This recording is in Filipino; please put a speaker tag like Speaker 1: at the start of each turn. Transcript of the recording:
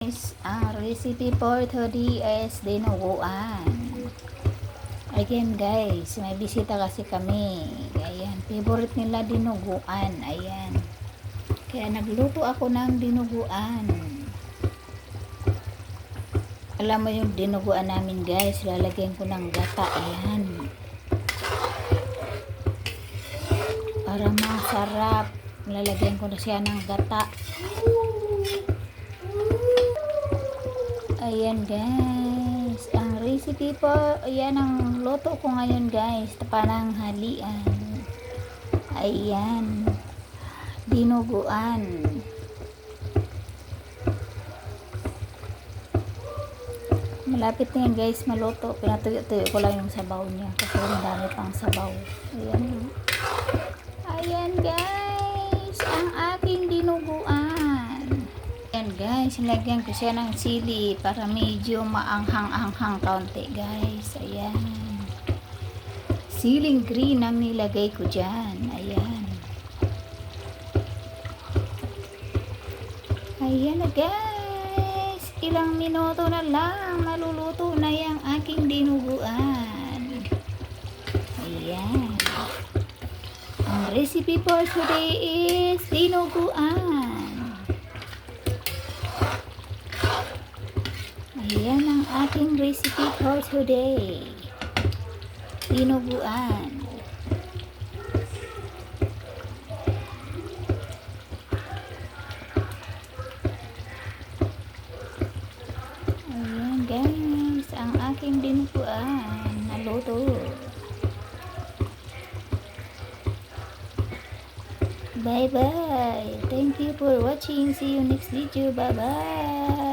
Speaker 1: guys, ang recipe for today is dinuguan. Ayan guys, may bisita kasi kami. Ayan, favorite nila dinuguan. Ayan. Kaya nagluto ako ng dinuguan. Alam mo yung dinuguan namin guys, lalagyan ko ng gata. Ayan. Para masarap, lalagyan ko na siya ng gata. Ayan guys, ang recipe po, ayan ang luto ko ngayon guys, pananghalian. Ayan, dinuguan. Malapit na yan guys maluto, pinatuyo-tuyo ko lang yung sabaw niya kasi madami pang sabaw. Ayan, ayan guys, ang aking dinuguan. Ayan guys, nilagyan ko siya ng sili para medyo maanghang-anghang kaunti guys. Ayan, siling green ang nilagay ko dyan. Ayan, ayan na guys, ilang minuto na lang maluluto na yung aking dinuguan. Ayan, ang recipe for today is dinuguan. Ayan ang aking recipe for today. Dinuguan. Ayan guys, ang aking dinuguan. Naluto. Bye bye. Thank you for watching. See you next video. Bye bye.